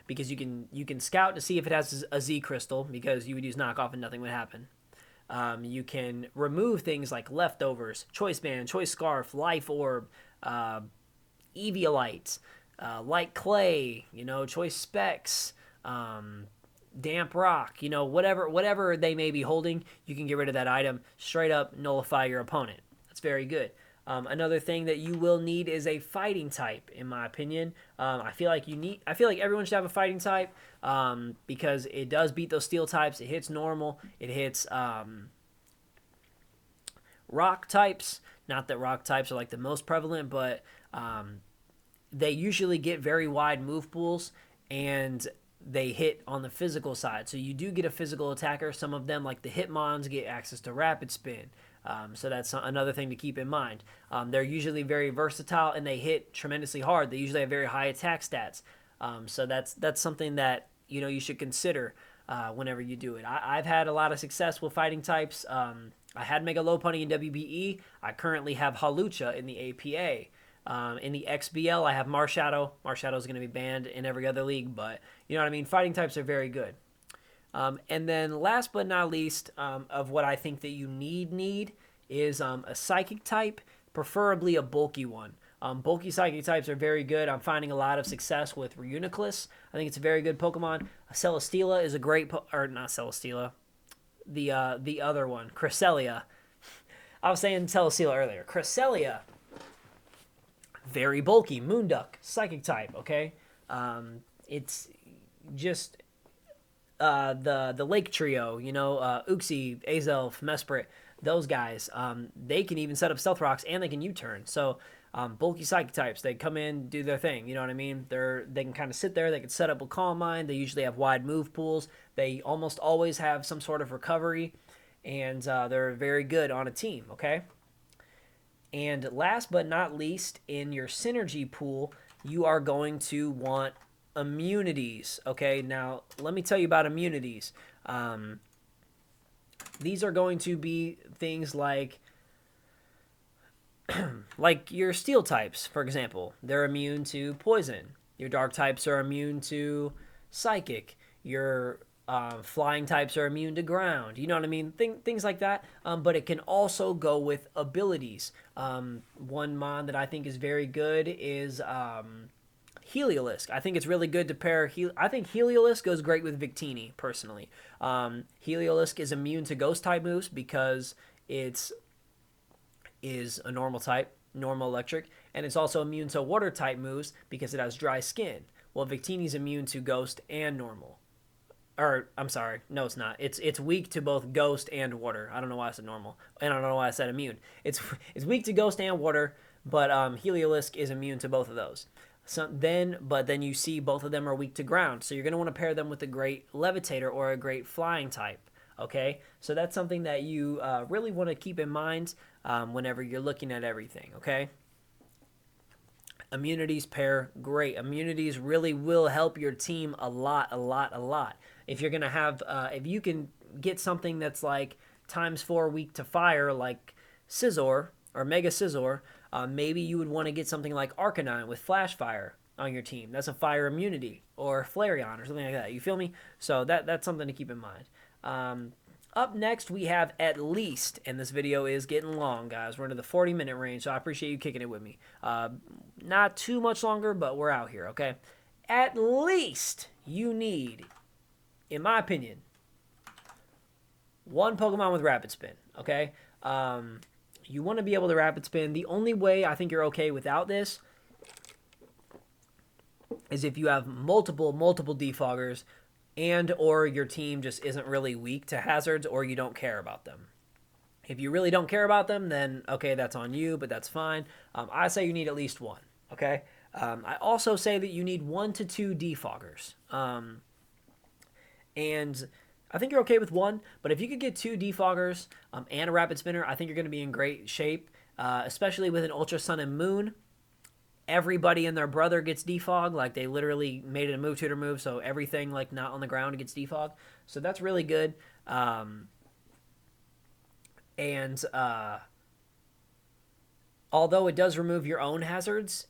because you can scout to see if it has a Z crystal, because you would use knockoff and nothing would happen. You can remove things like leftovers, choice band, choice scarf, life orb, Eviolite, light clay, choice specs, damp rock, whatever they may be holding, you can get rid of that item, straight up nullify your opponent. That's very good. Another thing that you will need is a fighting type, in my opinion. I feel like everyone should have a fighting type, because it does beat those steel types. It hits normal. It hits rock types. Not that rock types are like the most prevalent, but they usually get very wide move pools, and they hit on the physical side. So you do get a physical attacker. Some of them, like the Hitmons, get access to Rapid Spin. So that's another thing to keep in mind. They're usually very versatile, and they hit tremendously hard. They usually have very high attack stats. So that's something that you should consider whenever you do it. I've had a lot of success with fighting types. I had Mega Lopunny in WBE. I currently have Hawlucha in the APA. In the XBL, I have Marshadow. Marshadow is going to be banned in every other league, but you know what I mean? Fighting types are very good. And then last but not least, of what I think that you need is a psychic type, preferably a bulky one. Bulky psychic types are very good. I'm finding a lot of success with Reuniclus. I think it's a very good Pokemon. Celesteela is a great, or not Celesteela, the other one, Cresselia. I was saying Celesteela earlier. Cresselia, very bulky. Moonduck, psychic type. Okay, it's just the Lake Trio. Uxie, Azelf, Mesprit. Those guys, they can even set up Stealth Rocks, and they can U-turn. So Bulky psychic types, they come in, do their thing. You know what I mean? They can kind of sit there. They can set up a calm mind. They usually have wide move pools. They almost always have some sort of recovery, and they're very good on a team. Okay. And last but not least, in your synergy pool, you are going to want immunities. Okay. Now let me tell you about immunities. These are going to be things like like your steel types, for example. They're immune to poison. Your dark types are immune to psychic. Your flying types are immune to ground. You know what I mean? Things like that. But it can also go with abilities. One mon that I think is very good is Heliolisk. I think it's really good to pair. I think Heliolisk goes great with Victini, personally. Heliolisk is immune to ghost type moves because it's is a normal type, normal electric, and it's also immune to water type moves because it has dry skin. Well, Victini's immune to ghost and normal. Or, I'm sorry, no, it's not. It's weak to both ghost and water. I don't know why I said normal, and I don't know why I said immune. It's weak to ghost and water, but Heliolisk is immune to both of those. But then you see both of them are weak to ground, so you're going to want to pair them with a great levitator or a great flying type. Okay, so that's something that you really want to keep in mind whenever you're looking at everything. Okay, immunities pair great. Immunities really will help your team a lot. If you're gonna have, if you can get something that's like ×4 weak to fire, like Scizor or Mega Scizor, maybe you would want to get something like Arcanine with Flash Fire on your team. That's a fire immunity, or Flareon or something like that. You feel me? So that's something to keep in mind. Up next, we have At Least, and this video is getting long, guys. We're into the 40-minute range, so I appreciate you kicking it with me. Not too much longer, but we're out here, okay? At least you need, in my opinion, one Pokemon with Rapid Spin, okay? You want to be able to Rapid Spin. The only way I think you're okay without this is if you have multiple defoggers, and or your team just isn't really weak to hazards, or you don't care about them. If you really don't care about them, then okay, that's on you, but that's fine. I say you need at least one, okay? I also say that you need 1 to 2 defoggers. And I think you're okay with 1, but if you could get 2 defoggers and a rapid spinner, I think you're going to be in great shape, especially with an Ultra Sun and Moon. Everybody and their brother gets defogged. Like, they literally made it a move tutor move, so everything like not on the ground gets defogged. So that's really good. Although it does remove your own hazards,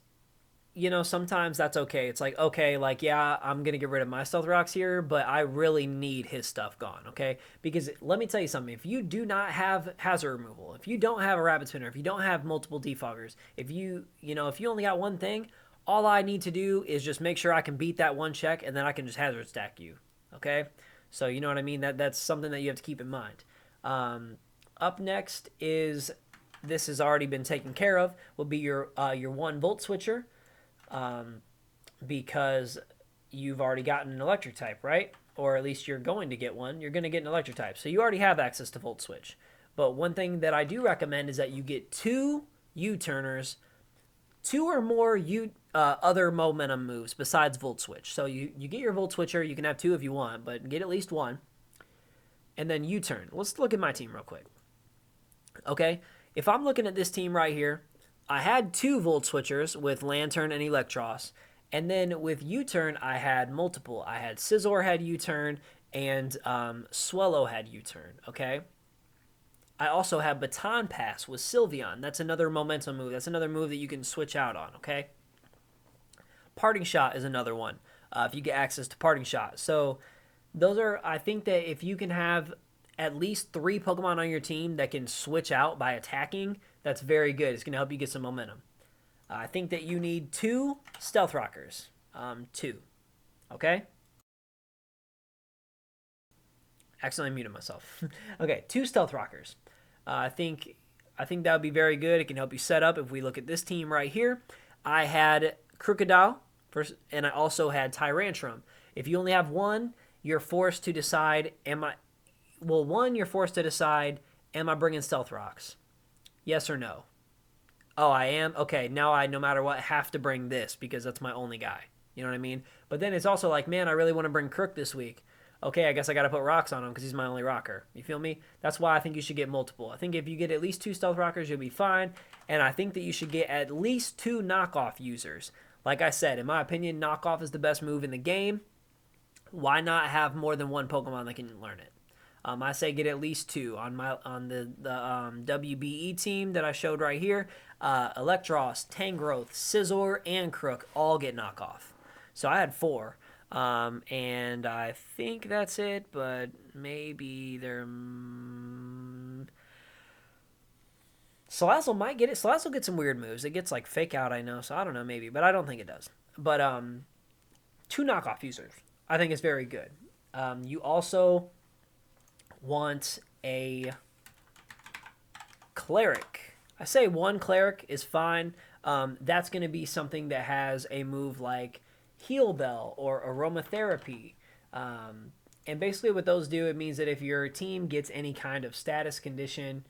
you know, sometimes that's okay. It's like, okay, like, yeah, I'm going to get rid of my Stealth Rocks here, but I really need his stuff gone, okay? Because let me tell you something. If you do not have hazard removal, if you don't have a Rapid Spinner, if you don't have multiple defoggers, if you only got one thing, all I need to do is just make sure I can beat that one check, and then I can just hazard stack you, okay? So, you know what I mean? That's something that you have to keep in mind. Up next is, this has already been taken care of, will be your 1 Volt Switcher. Because you've already gotten an electric type, right? Or at least you're going to get one. You're going to get an electric type. So you already have access to Volt Switch. But one thing that I do recommend is that you get 2 U-turners, 2 or more other momentum moves besides Volt Switch. So you get your Volt Switcher. You can have 2 if you want, but get at least 1. And then U-turn. Let's look at my team real quick. Okay? If I'm looking at this team right here, I had 2 Volt Switchers with Lantern and Electros, and then with U-turn, I had multiple. I had Scizor had U-turn, and Swellow had U-turn, okay? I also have Baton Pass with Sylveon. That's another momentum move. That's another move that you can switch out on, okay? Parting Shot is another one, if you get access to Parting Shot. So those are, I think that if you can have at least 3 Pokemon on your team that can switch out by attacking, that's very good. It's going to help you get some momentum. I think that you need 2 Stealth Rockers. 2. Okay? Accidentally muted myself. Okay, 2 Stealth Rockers. I think that would be very good. It can help you set up. If we look at this team right here, I had Crocodile, and I also had Tyrantrum. If you only have 1, you're forced to decide, you're forced to decide, am I bringing Stealth Rocks? Yes or no? Oh, I am? Okay, now I, no matter what, have to bring this because that's my only guy. You know what I mean? But then it's also like, man, I really want to bring Crook this week. Okay, I guess I got to put rocks on him because he's my only rocker. You feel me? That's why I think you should get multiple. I think if you get at least 2 stealth rockers, you'll be fine. And I think that you should get at least 2 knockoff users. Like I said, in my opinion, knockoff is the best move in the game. Why not have more than one Pokemon that can learn it? I say get at least 2 on the WBE team that I showed right here. Electros, Tangrowth, Scizor, and Crook all get knockoff. So I had 4, and I think that's it. But maybe there. Salazzle might get it. Salazzle gets some weird moves. It gets like Fake Out, I know. So I don't know, maybe, but I don't think it does. But 2 knockoff users, I think is very good. You also want a cleric. I say 1 cleric is fine. That's going to be something that has a move like Heal Bell or Aromatherapy. And basically what those do, it means that if your team gets any kind of status condition,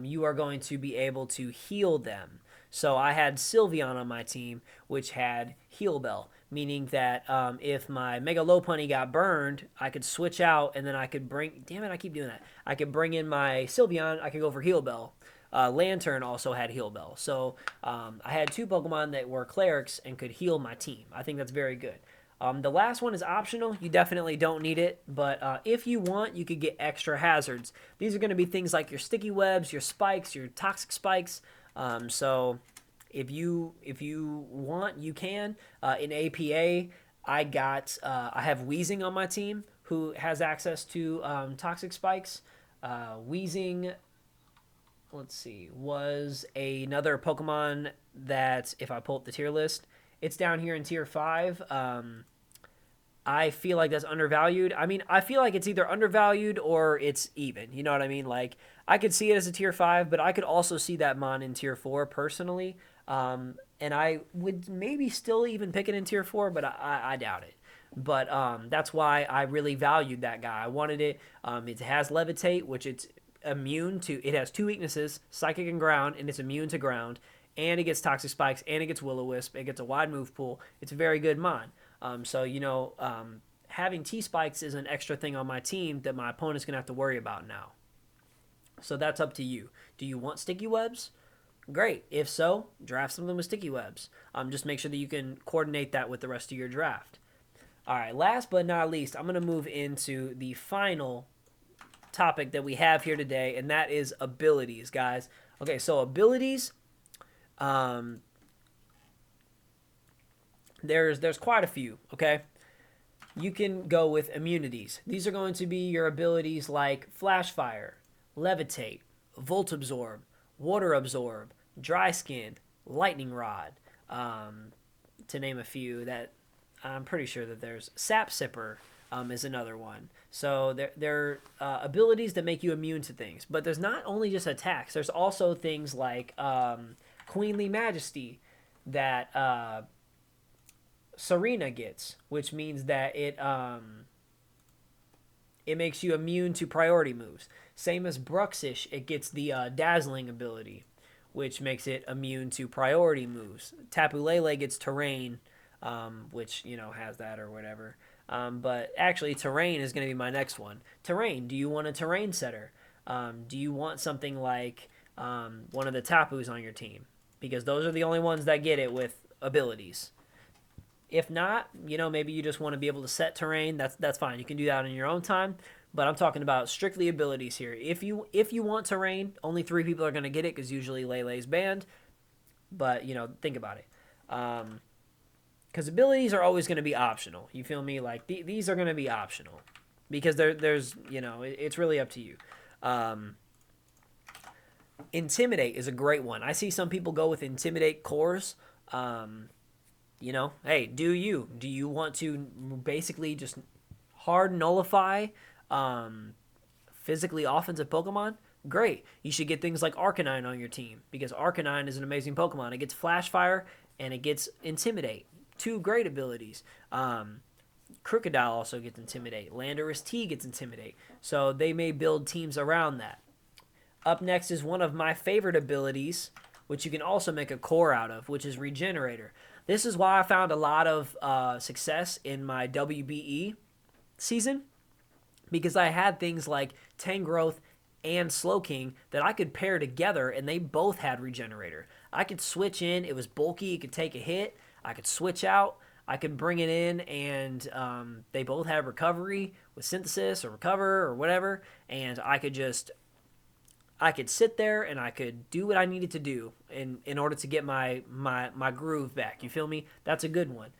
you are going to be able to heal them. So I had Sylveon on my team, which had Heal Bell, meaning that if my Mega Lopunny got burned, I could switch out and then I could bring... Damn it, I keep doing that. I could bring in my Sylveon, I could go for Heal Bell. Lantern also had Heal Bell. So I had 2 Pokemon that were clerics and could heal my team. I think that's very good. The last one is optional. You definitely don't need it, but if you want, you could get extra hazards. These are going to be things like your sticky webs, your spikes, your toxic spikes. So if you want, you can. In APA, I have Weezing on my team who has access to toxic spikes. Weezing, let's see, was another Pokemon that if I pull up the tier list, it's down here in tier 5. I feel like that's undervalued. I mean, I feel like it's either undervalued or it's even. You know what I mean? Like, I could see it as a tier 5, but I could also see that mon in tier 4 personally. And I would maybe still even pick it in tier 4, but I doubt it. But that's why I really valued that guy. I wanted it. It has Levitate, which it's immune to. It has 2 weaknesses, Psychic and Ground, and it's immune to Ground. And it gets Toxic Spikes, and it gets Will-O-Wisp. It gets a wide move pool. It's a very good mon. So, having T-Spikes is an extra thing on my team that my opponent's going to have to worry about now. So that's up to you. Do you want Sticky Webs? Great. If so, draft some of them with Sticky Webs. Just make sure that you can coordinate that with the rest of your draft. All right, last but not least, I'm going to move into the final topic that we have here today, and that is abilities, guys. Okay, so abilities... There's quite a few, okay? You can go with immunities. These are going to be your abilities like Flash Fire, Levitate, Volt Absorb, Water Absorb, Dry Skin, Lightning Rod, to name a few that I'm pretty sure that there's Sap Sipper is another one. So they're abilities that make you immune to things. But there's not only just attacks. There's also things like Queenly Majesty that Serena gets, which means that it makes you immune to priority moves. Same as Bruxish, it gets the Dazzling ability, which makes it immune to priority moves. Tapu Lele gets Terrain, which, has that or whatever. But actually, Terrain is going to be my next one. Terrain, do you want a Terrain setter? Do you want something like one of the Tapus on your team? Because those are the only ones that get it with abilities. If not, maybe you just want to be able to set Terrain. That's fine. You can do that in your own time. But I'm talking about strictly abilities here. If you want Terrain, only 3 people are going to get it because usually Lele's banned. But, think about it. Because abilities are always going to be optional. You feel me? Like, these are going to be optional. Because there's, it's really up to you. Intimidate is a great one. I see some people go with Intimidate cores. Hey, do you want to basically just hard nullify physically offensive Pokemon? Great. You should get things like Arcanine on your team because Arcanine is an amazing Pokemon. It gets Flash Fire and it gets Intimidate. 2 great abilities. Crocodile also gets Intimidate. Landorus T gets Intimidate. So they may build teams around that. Up next is one of my favorite abilities, which you can also make a core out of, which is Regenerator. This is why I found a lot of success in my WBE season, because I had things like Tangrowth and Slowking that I could pair together, and they both had Regenerator. I could switch in. It was bulky. It could take a hit. I could switch out. I could bring it in, and they both have recovery with synthesis or recover or whatever, and I could sit there and I could do what I needed to do in order to get my groove back. You feel me? That's a good one.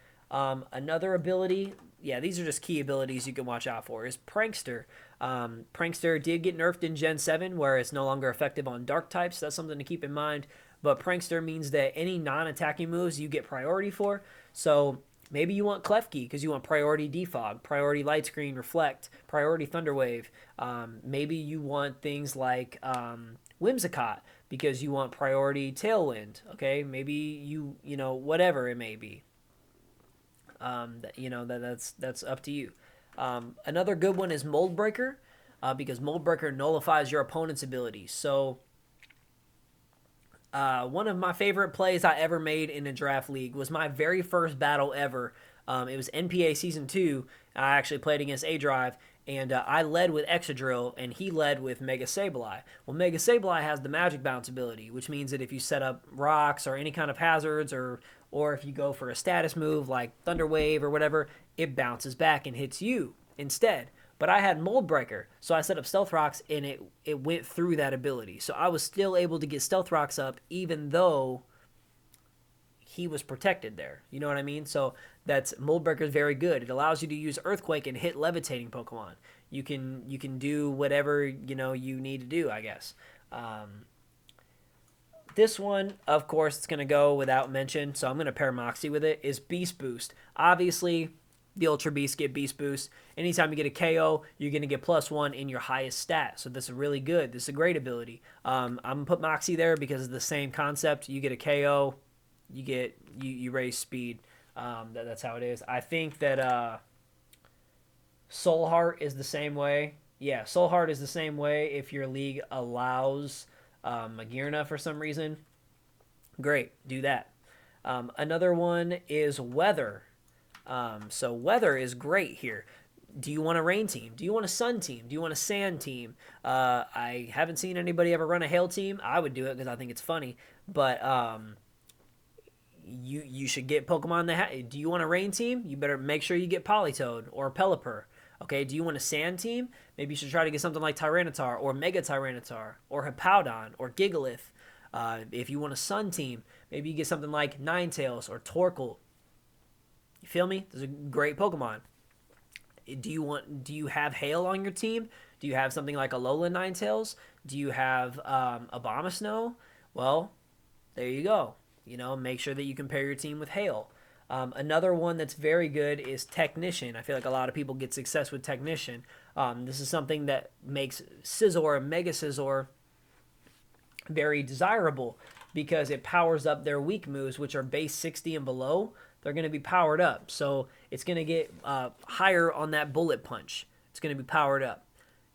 Another ability, yeah, these are just key abilities you can watch out for, is Prankster. Prankster did get nerfed in Gen 7, where it's no longer effective on dark types. That's something to keep in mind. But Prankster means that any non-attacking moves you get priority for. So maybe you want Klefki because you want priority Defog, priority Light Screen Reflect, priority Thunderwave. Maybe you want things like Whimsicott because you want priority Tailwind. Okay, maybe you know, whatever it may be. That's up to you. Another good one is Moldbreaker, because Moldbreaker nullifies your opponent's abilities. So one of my favorite plays I ever made in a draft league was my very first battle ever. It was NPA Season 2. I actually played against A-Drive, and I led with Exadrill, and he led with Mega Sableye. Well, Mega Sableye has the Magic Bounce ability, which means that if you set up rocks or any kind of hazards, or if you go for a status move like Thunder Wave or whatever, it bounces back and hits you instead. But I had Moldbreaker, so I set up Stealth Rocks, and it went through that ability. So I was still able to get Stealth Rocks up, even though he was protected there. You know what I mean? So Moldbreaker is very good. It allows you to use Earthquake and hit levitating Pokemon. You can do whatever you need to do, I guess. This one, of course, it's going to go without mention, so I'm going to pair Moxie with it, is Beast Boost. Obviously, the Ultra Beasts get Beast Boost. Anytime you get a KO, you're going to get +1 in your highest stat. So this is really good. This is a great ability. I'm going to put Moxie there because it's the same concept. You get a KO, you raise speed. That's how it is. I think that Soul Heart is the same way. Yeah, Soul Heart is the same way if your league allows Magearna for some reason. Great, do that. Another one is Weather. So Weather is great here. Do you want a rain team? Do you want a sun team? Do you want a sand team? I haven't seen anybody ever run a hail team. I would do it because I think it's funny. But you should get Pokemon that do you want a rain team? You better make sure you get Politoed or Pelipper. Okay, do you want a sand team? Maybe you should try to get something like Tyranitar or Mega Tyranitar or Hippowdon or Gigalith. If you want a sun team, maybe you get something like Ninetales or Torkoal. You feel me? Those are great Pokemon. Do you have Hail on your team? Do you have something like Alolan Ninetales? Do you have Abomasnow? Well, there you go. Make sure that you can pair your team with Hail. Another one that's very good is Technician. I feel like a lot of people get success with Technician. This is something that makes Scizor and Mega Scizor very desirable because it powers up their weak moves, which are base 60 and below. They're going to be powered up. So it's going to get higher on that bullet punch. It's going to be powered up.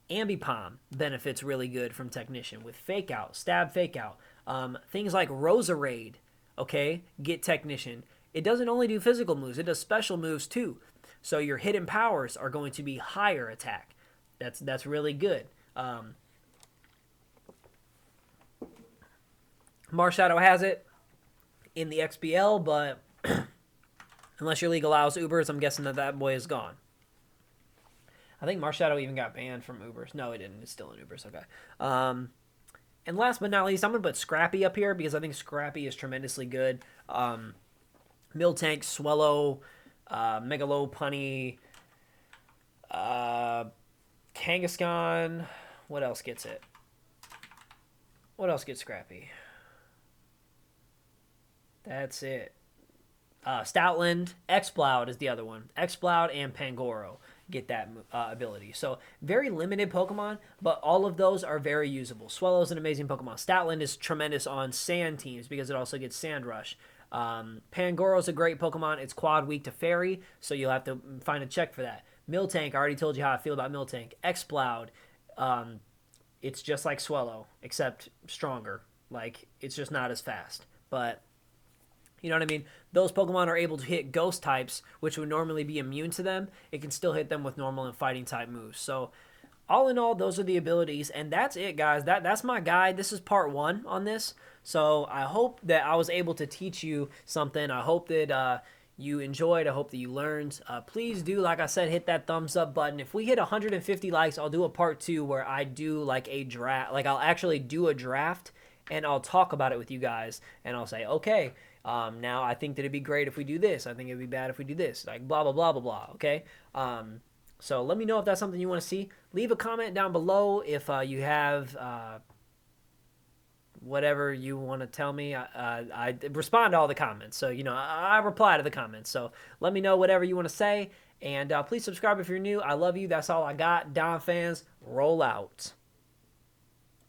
Ambipom benefits really good from Technician with Fake Out, Stab Fake Out. Things like Roserade, okay, get Technician. It doesn't only do physical moves, it does special moves too. So your hidden powers are going to be higher attack. That's really good. Marshadow has it in the XBL, but unless your league allows Ubers, I'm guessing that boy is gone. I think Marshadow even got banned from Ubers. No, it didn't. It's still in Ubers. Okay. And last but not least, I'm going to put Scrappy up here because I think Scrappy is tremendously good. Miltank, Swellow, Megalopunny, Kangaskhan. What else gets it? What else gets Scrappy? That's it. Stoutland, Exploud is the other one. Exploud and Pangoro get that ability. So very limited Pokemon, but all of those are very usable. Swellow is an amazing Pokemon. Stoutland is tremendous on sand teams because it also gets Sand Rush. Pangoro is a great Pokemon. It's quad weak to Fairy, so you'll have to find a check for that. Miltank, I already told you how I feel about Miltank. Exploud, it's just like Swellow, except stronger. Like, it's just not as fast. But you know what I mean? Those Pokemon are able to hit ghost types, which would normally be immune to them. It can still hit them with normal and fighting type moves. So, all in all, those are the abilities, and that's it, guys. That's my guide. This is part 1 on this. So, I hope that I was able to teach you something. I hope that you enjoyed. I hope that you learned. Please do, like I said, hit that thumbs up button. If we hit 150 likes, I'll do a part 2 where I do like a draft. Like, I'll actually do a draft, and I'll talk about it with you guys, and I'll say, okay, now I think that it'd be great if we do this. I think it'd be bad if we do this. Like blah, blah, blah, blah, blah. Okay? So let me know if that's something you want to see. Leave a comment down below if you have whatever you want to tell me. I respond to all the comments. So, I reply to the comments. So let me know whatever you want to say. And please subscribe if you're new. I love you. That's all I got. Dom fans, roll out.